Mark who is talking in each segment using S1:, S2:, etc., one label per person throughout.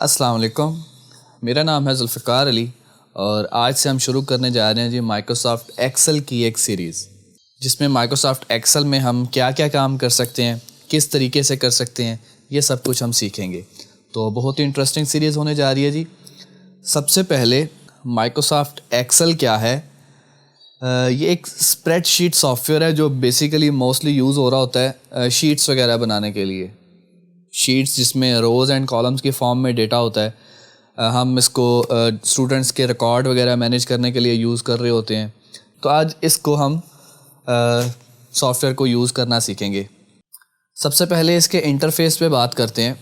S1: अस्सलाम वालेकुम। मेरा नाम है ज़ुल्फ़िकार अली और आज से हम शुरू करने जा रहे हैं जी माइक्रोसॉफ्ट एक्सेल की एक सीरीज़, जिसमें माइक्रोसॉफ्ट एक्सेल में हम क्या क्या काम कर सकते हैं, किस तरीके से कर सकते हैं, ये सब कुछ हम सीखेंगे। तो बहुत ही इंटरेस्टिंग सीरीज़ होने जा रही है जी। सबसे पहले माइक्रोसॉफ्ट एक्सेल क्या है? ये एक स्प्रेडशीट सॉफ्टवेयर है जो बेसिकली मोस्टली यूज़ हो रहा होता है शीट्स वगैरह बनाने के लिए। शीट्स जिसमें रोज़ एंड कॉलम्स के फॉर्म में डेटा होता है। हम इसको स्टूडेंट्स के रिकॉर्ड वगैरह मैनेज करने के लिए यूज़ कर रहे होते हैं। तो आज इसको हम सॉफ्टवेयर को यूज़ करना सीखेंगे। सबसे पहले इसके इंटरफेस पे बात करते हैं।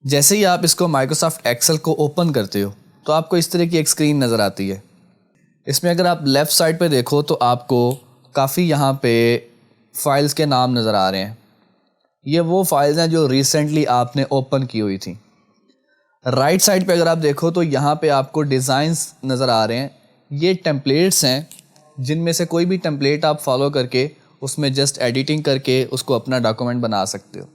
S1: जैसे ही आप इसको माइक्रोसॉफ्ट एक्सेल को ओपन करते हो तो आपको इस तरह की एक स्क्रीन नज़र आती है। इसमें अगर आप लेफ़्ट साइड पे देखो तो आपको काफ़ी यहाँ पे फाइल्स के नाम नज़र आ रहे हैं। ये वो फाइल्स हैं जो रिसेंटली आपने ओपन की हुई थी। राइट साइड पे अगर आप देखो तो यहाँ पे आपको डिज़ाइंस नज़र आ रहे हैं। ये टेम्पलेट्स हैं जिनमें से कोई भी टेम्पलेट आप फॉलो करके उसमें जस्ट एडिटिंग करके उसको अपना डॉक्यूमेंट बना सकते हो।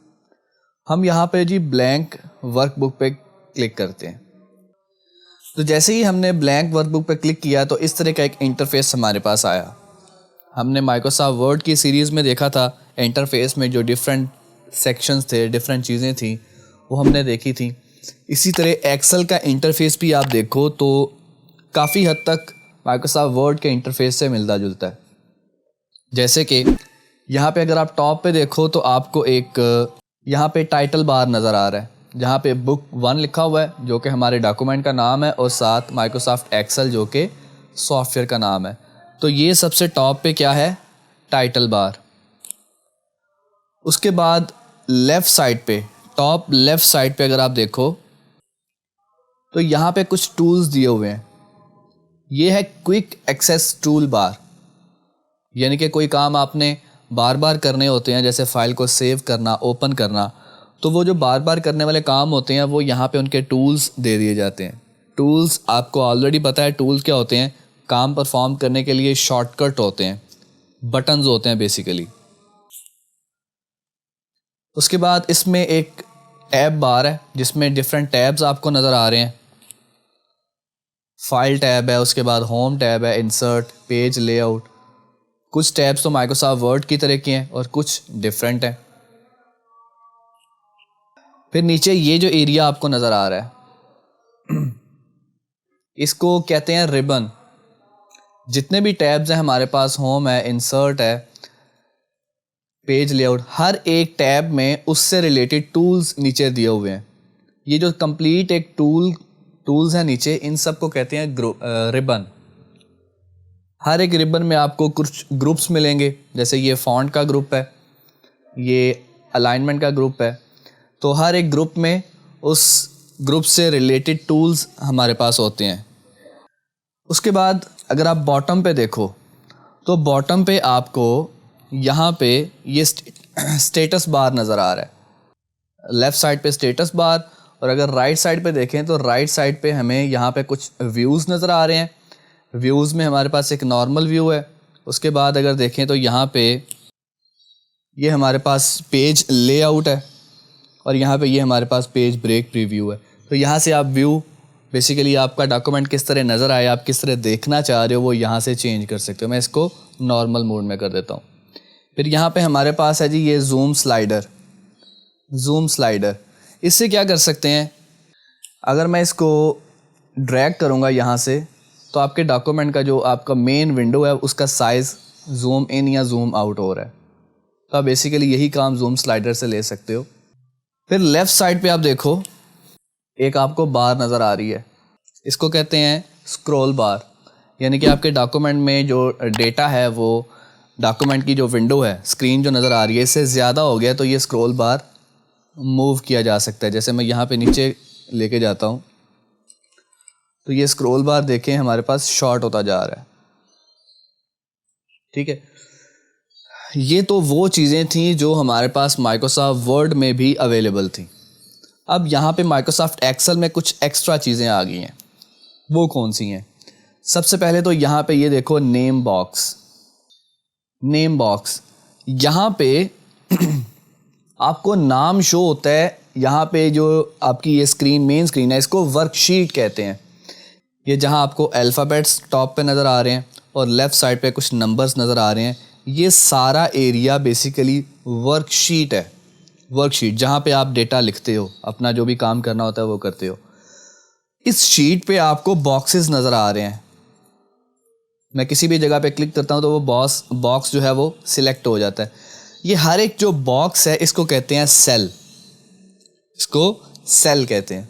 S1: हम यहाँ पे जी ब्लैंक वर्कबुक पे क्लिक करते हैं। तो जैसे ही हमने ब्लैंक वर्कबुक पे क्लिक किया तो इस तरह का एक इंटरफेस हमारे पास आया। हमने माइक्रोसॉफ्ट वर्ड की सीरीज़ में देखा था इंटरफेस में जो डिफरेंट सेक्शंस थे, डिफरेंट चीज़ें थी, वो हमने देखी थी। इसी तरह एक्सेल का इंटरफेस भी आप देखो तो काफ़ी हद तक माइक्रोसॉफ्ट वर्ड के इंटरफेस से मिलता जुलता है। जैसे कि यहाँ पे अगर आप टॉप पे देखो तो आपको एक यहाँ पे टाइटल बार नज़र आ रहा है, जहाँ पे बुक 1 लिखा हुआ है जो कि हमारे डॉक्यूमेंट का नाम है और साथ माइक्रोसॉफ्ट एक्सेल जो कि सॉफ्टवेयर का नाम है। तो ये सबसे टॉप पे क्या है? Title bar. उसके बाद लेफ़्ट साइड पे, टॉप लेफ़्ट साइड पे अगर आप देखो तो यहाँ पे कुछ टूल्स दिए हुए हैं। ये है क्विक एक्सेस टूल बार, यानी कि कोई काम आपने बार बार करने होते हैं, जैसे फ़ाइल को सेव करना, ओपन करना, तो वो जो बार बार करने वाले काम होते हैं वो यहाँ पे उनके टूल्स दे दिए जाते हैं। टूल्स आपको ऑलरेडी पता है टूल्स क्या होते हैं। काम परफॉर्म करने के लिए शॉर्टकट होते हैं, बटन्स होते हैं बेसिकली। उसके बाद इसमें एक टैब बार है जिसमें डिफरेंट टैब्स आपको नज़र आ रहे हैं। फाइल टैब है, उसके बाद होम टैब है, इंसर्ट, पेज लेआउट। कुछ टैब्स तो माइक्रोसॉफ्ट वर्ड की तरह के हैं और कुछ डिफरेंट हैं। फिर नीचे ये जो एरिया आपको नज़र आ रहा है इसको कहते हैं रिबन। जितने भी टैब्स हैं हमारे पास, होम है, इंसर्ट है, पेज लेआउट, हर एक टैब में उससे रिलेटेड टूल्स नीचे दिए हुए हैं। ये जो कंप्लीट एक टूल्स हैं नीचे, इन सब को कहते हैं रिबन। हर एक रिबन में आपको कुछ ग्रुप्स मिलेंगे, जैसे ये फॉन्ट का ग्रुप है, ये अलाइनमेंट का ग्रुप है। तो हर एक ग्रुप में उस ग्रुप से रिलेटेड टूल्स हमारे पास होते हैं। उसके बाद अगर आप बॉटम पे देखो तो बॉटम पे आपको यहाँ पे ये स्टेटस बार नज़र आ रहा है। लेफ़्ट साइड पे स्टेटस बार, और अगर राइट साइड पे देखें तो राइट साइड पे हमें यहाँ पे कुछ व्यूज़ नज़र आ रहे हैं। व्यूज़ में हमारे पास एक नॉर्मल व्यू है। उसके बाद अगर देखें तो यहाँ पे ये हमारे पास पेज लेआउट है और यहाँ पे ये हमारे पास पेज ब्रेक प्रीव्यू है। तो यहाँ से आप व्यू, बेसिकली आपका डॉक्यूमेंट किस तरह नज़र आए, आप किस तरह देखना चाह रहे हो, वो यहाँ से चेंज कर सकते हो। मैं इसको नॉर्मल मोड में कर देता हूँ। फिर यहाँ पे हमारे पास है जी ये जूम स्लाइडर। इससे क्या कर सकते हैं? अगर मैं इसको ड्रैग करूँगा यहाँ से तो आपके डॉक्यूमेंट का जो आपका मेन विंडो है उसका साइज़ जूम इन या जूम आउट हो रहा है। तो आप बेसिकली यही काम जूम स्लाइडर से ले सकते हो। फिर लेफ़्ट साइड पे आप देखो एक आपको बार नज़र आ रही है, इसको कहते हैं स्क्रॉल बार। यानी कि आपके डॉक्यूमेंट में जो डेटा है, वो डॉक्यूमेंट की जो विंडो है, स्क्रीन जो नज़र आ रही है, इससे ज़्यादा हो गया तो ये स्क्रॉल बार मूव किया जा सकता है। जैसे मैं यहाँ पे नीचे लेके जाता हूँ तो ये स्क्रॉल बार देखें हमारे पास शॉर्ट होता जा रहा है। ठीक है, ये तो वो चीज़ें थी जो हमारे पास माइक्रोसॉफ्ट वर्ड में भी अवेलेबल थी। अब यहाँ पे माइक्रोसॉफ्ट एक्सेल में कुछ एक्स्ट्रा चीज़ें आ गई हैं। वो कौन सी हैं? सबसे पहले तो यहाँ पे ये देखो नेम बॉक्स। यहाँ पे आपको नाम शो होता है यहाँ पे। जो आपकी ये स्क्रीन, मेन स्क्रीन है, इसको वर्कशीट कहते हैं। ये जहाँ आपको अल्फ़ाबेट्स टॉप पे नज़र आ रहे हैं और लेफ़्ट साइड पे कुछ नंबर्स नज़र आ रहे हैं, ये सारा एरिया बेसिकली वर्कशीट है। वर्कशीट जहाँ पे आप डेटा लिखते हो, अपना जो भी काम करना होता है वो करते हो। इस शीट पे आपको बॉक्सेस नज़र आ रहे हैं। मैं किसी भी जगह पे क्लिक करता हूँ तो वो बॉक्स जो है वो सिलेक्ट हो जाता है। ये हर एक जो बॉक्स है इसको कहते हैं सेल। इसको सेल कहते हैं।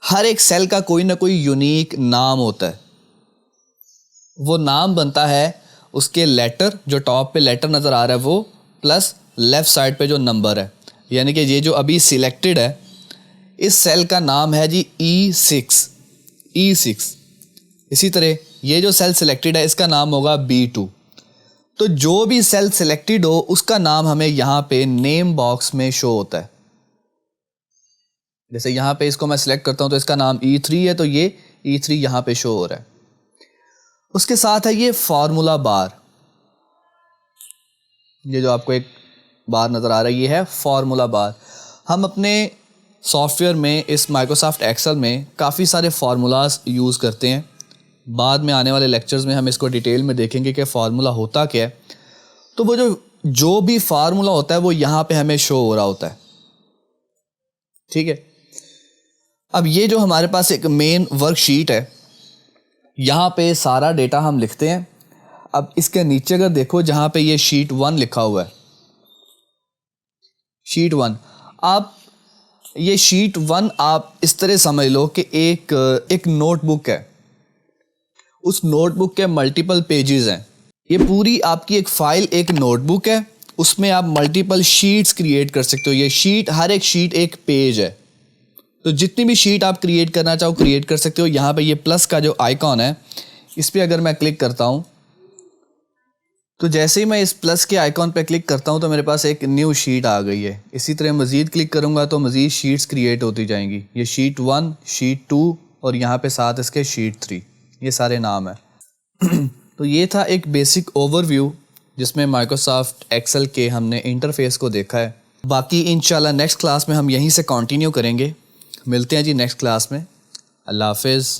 S1: हर एक सेल का कोई ना कोई यूनिक नाम होता है। वो नाम बनता है उसके लेटर, जो टॉप पे लेटर नज़र आ रहा है वो, प्लस लेफ़्ट साइड पे जो नंबर है। यानी कि ये जो अभी सिलेक्टेड है, इस सेल का नाम है जी E6। इसी तरह ये जो सेल सिलेक्टेड है इसका नाम होगा B2। तो जो भी सेल सिलेक्टेड हो उसका नाम हमें यहाँ पे नेम बॉक्स में शो होता है। जैसे यहाँ पे इसको मैं सिलेक्ट करता हूँ तो इसका नाम E3 है, तो ये E3 यहाँ पे शो हो रहा है। उसके साथ है ये फार्मूला बार। ये जो आपको एक बार नज़र आ रहा है ये है फार्मूला बार। हम अपने सॉफ्टवेयर में, इस माइक्रोसॉफ्ट एक्सेल में काफ़ी सारे फार्मूलाज यूज़ करते हैं। बाद में आने वाले लेक्चर्स में हम इसको डिटेल में देखेंगे कि फार्मूला होता क्या है। तो वो जो भी फार्मूला होता है वो यहाँ पे हमें शो हो रहा होता है। ठीक है। अब ये जो हमारे पास एक मेन वर्कशीट है, यहाँ पे सारा डेटा हम लिखते हैं। अब इसके नीचे अगर देखो जहाँ पे ये शीट 1 लिखा हुआ है, शीट 1, आप ये शीट 1 आप इस तरह समझ लो कि एक नोटबुक है। उस नोटबुक के मल्टीपल पेजेस हैं। ये पूरी आपकी एक फ़ाइल एक नोटबुक है, उसमें आप मल्टीपल शीट्स क्रिएट कर सकते हो। ये शीट, हर एक शीट एक पेज है। तो जितनी भी शीट आप क्रिएट करना चाहो क्रिएट कर सकते हो। यहाँ पे ये प्लस का जो आइकॉन है इस पर अगर मैं क्लिक करता हूँ तो जैसे ही मैं इस प्लस के आइकॉन पे क्लिक करता हूँ तो मेरे पास एक न्यू शीट आ गई है। इसी तरह मज़ीद क्लिक करूँगा तो मज़ीद शीट्स क्रिएट होती जाएंगी। ये शीट 1, शीट 2 और यहाँ पे साथ इसके शीट 3, ये सारे नाम हैं। तो ये था एक बेसिक ओवरव्यू जिसमें माइक्रोसॉफ्ट एक्सेल के हमने इंटरफेस को देखा है। बाकी इंशाल्लाह नेक्स्ट क्लास में हम यहीं से कंटिन्यू करेंगे। मिलते हैं जी नेक्स्ट क्लास में। अल्लाह हाफिज़।